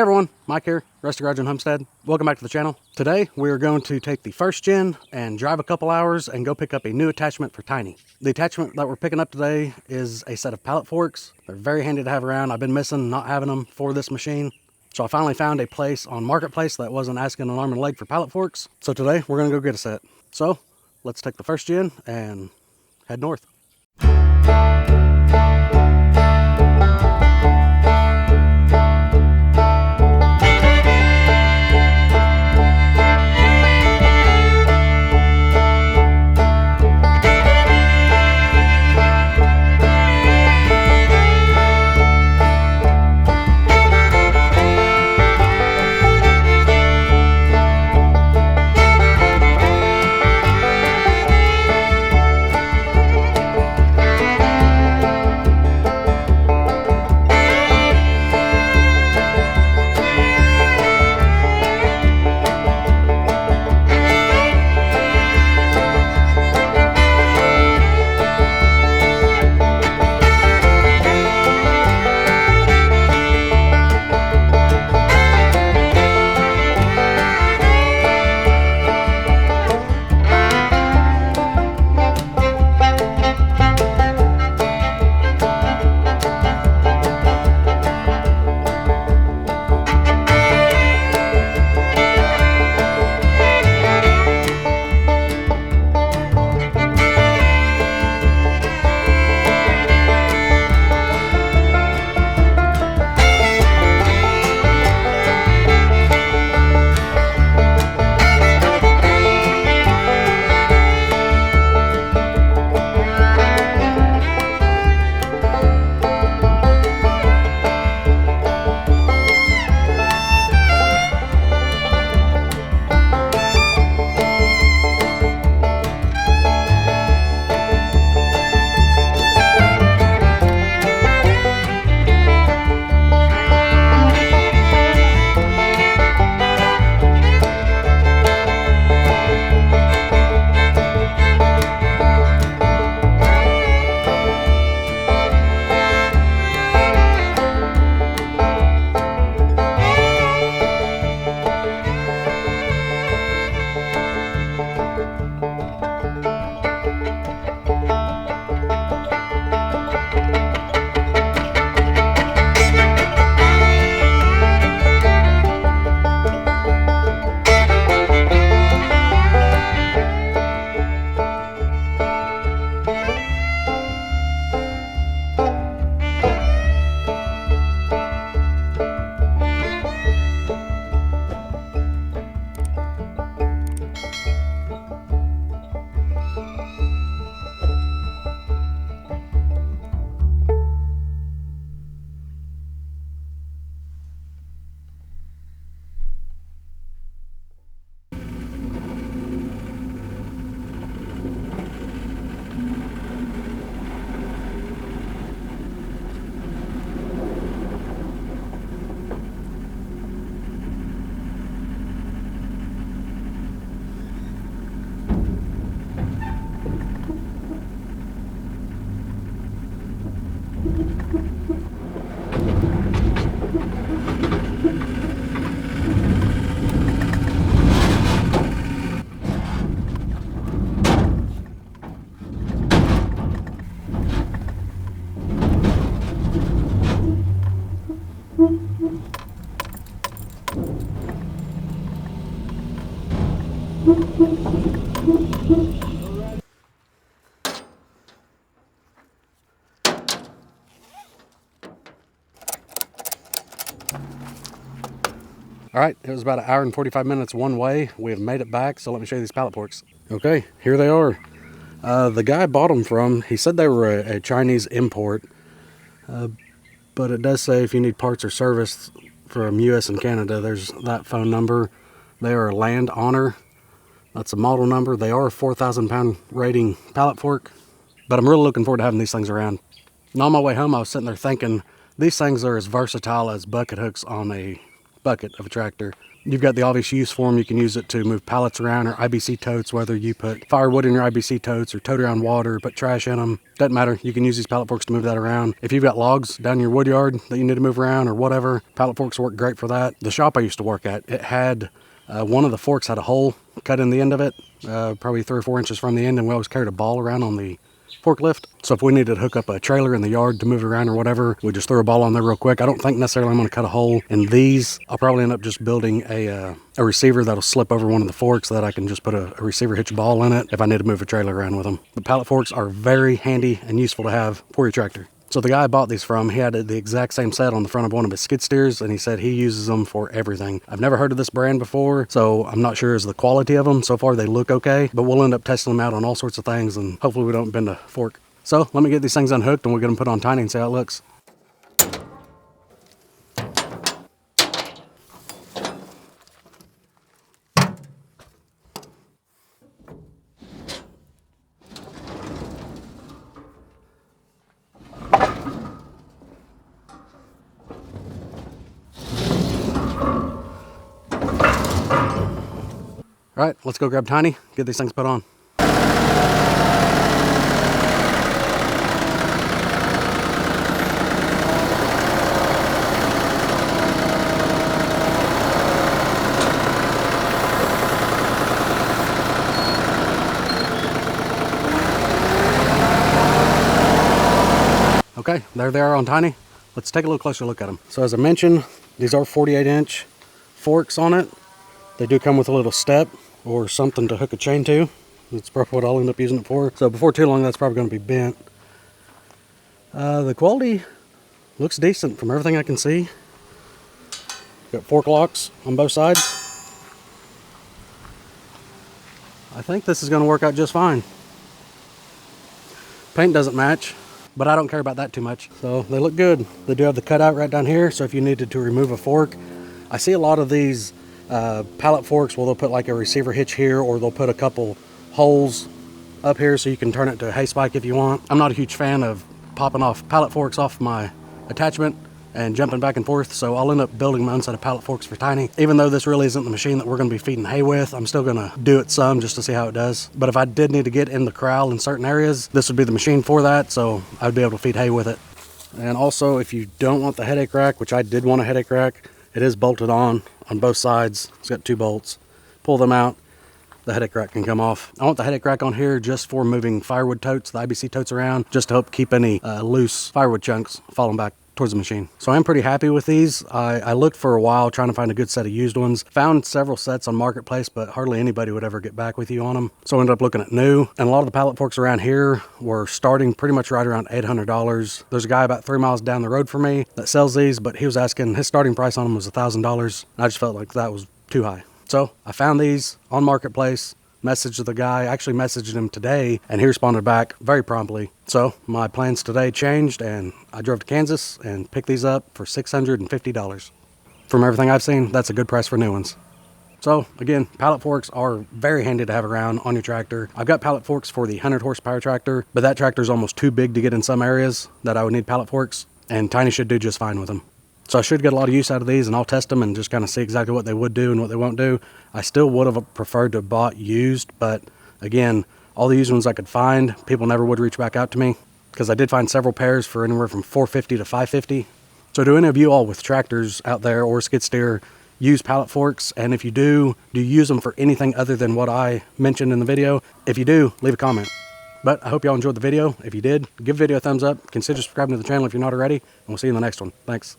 Hey everyone, Mike here, Rusty Garage and Homestead. Welcome back to the channel. Today we are going to take the first gen and drive a couple hours and go pick up a new attachment for Tiny. The attachment that we're picking up today is a set of pallet forks. They're very handy to have around. I've been missing not having them for this machine. So I finally found a place on Marketplace that wasn't asking an arm and a leg for pallet forks. So today we're gonna go get a set. So let's take the first gen and head north. All right, it was about an hour and 45 minutes one way. We have made it back, so let me show you these pallet forks. Okay, here they are. The guy I bought them from, he said they were a Chinese import, but it does say if you need parts or service from US and Canada, there's that phone number. They are a Land Honor. That's a model number. They are a 4,000 pound rating pallet fork, but I'm really looking forward to having these things around. And on my way home, I was sitting there thinking, these things are as versatile as bucket hooks on a bucket of a tractor. You've got the obvious use for them. You can use it to move pallets around or IBC totes, whether you put firewood in your IBC totes or tote around water, put trash in them. Doesn't matter. You can use these pallet forks to move that around. If you've got logs down in your wood yard that you need to move around or whatever, pallet forks work great for that. The shop I used to work at, it had one of the forks had a hole cut in the end of it, probably 3 or 4 inches from the end, and we always carried a ball around on the forklift. So if we needed to hook up a trailer in the yard to move it around or whatever, we just throw a ball on there real quick. I don't think necessarily I'm going to cut a hole in these. I'll probably end up just building a receiver that'll slip over one of the forks so that I can just put a receiver hitch ball in it if I need to move a trailer around with them. The pallet forks are very handy and useful to have for your tractor. So the guy I bought these from, he had the exact same set on the front of one of his skid steers, and he said he uses them for everything. I've never heard of this brand before, so I'm not sure as the quality of them. So far they look okay, but we'll end up testing them out on all sorts of things, and hopefully we don't bend a fork. So let me get these things unhooked and we'll get them put on Tiny and see how it looks. All right, let's go grab Tiny, get these things put on. Okay, there they are on Tiny. Let's take a little closer look at them. So as I mentioned, these are 48-inch forks on it. They do come with a little step or something to hook a chain to. That's probably what I'll end up using it for. So before too long, that's probably going to be bent. The quality looks decent from everything I can see. Got fork locks on both sides. I think this is going to work out just fine. Paint doesn't match, but I don't care about that too much. So they look good. They do have the cutout right down here, so if you needed to remove a fork. I see a lot of these pallet forks, well, they'll put like a receiver hitch here, or they'll put a couple holes up here so you can turn it to a hay spike if you want. I'm not a huge fan of popping off pallet forks off my attachment and jumping back and forth, so I'll end up building my own set of pallet forks for Tiny. Even though this really isn't the machine that we're going to be feeding hay with, I'm still going to do it some just to see how it does. But if I did need to get in the corral in certain areas, this would be the machine for that, so I'd be able to feed hay with it. And also, if you don't want the headache rack, which I did want a headache rack, it is bolted on both sides. It's got 2 bolts. Pull them out, the headache rack can come off. I want the headache rack on here just for moving firewood totes, the IBC totes around, just to help keep any loose firewood chunks falling back towards the machine. So I'm pretty happy with these. I looked for a while trying to find a good set of used ones. Found several sets on Marketplace, but hardly anybody would ever get back with you on them. So I ended up looking at new. And a lot of the pallet forks around here were starting pretty much right around $800. There's a guy about 3 miles down the road from me that sells these, but he was asking, his starting price on them was $1,000. I just felt like that was too high. So I found these on Marketplace. Messaged the guy, actually messaged him today, and he responded back very promptly. So my plans today changed, and I drove to Kansas and picked these up for $650. From everything I've seen, that's a good price for new ones. So again, pallet forks are very handy to have around on your tractor. I've got pallet forks for the 100 horsepower tractor, but that tractor is almost too big to get in some areas that I would need pallet forks, and Tiny should do just fine with them. So I should get a lot of use out of these, and I'll test them and just kind of see exactly what they would do and what they won't do. I still would have preferred to have bought used, but again, all the used ones I could find, people never would reach back out to me, because I did find several pairs for anywhere from $450 to $550. So do any of you all with tractors out there or skid steer use pallet forks? And if you do you use them for anything other than what I mentioned in the video? If you do, leave a comment. But I hope y'all enjoyed the video. If you did, give the video a thumbs up. Consider subscribing to the channel if you're not already, and we'll see you in the next one. Thanks.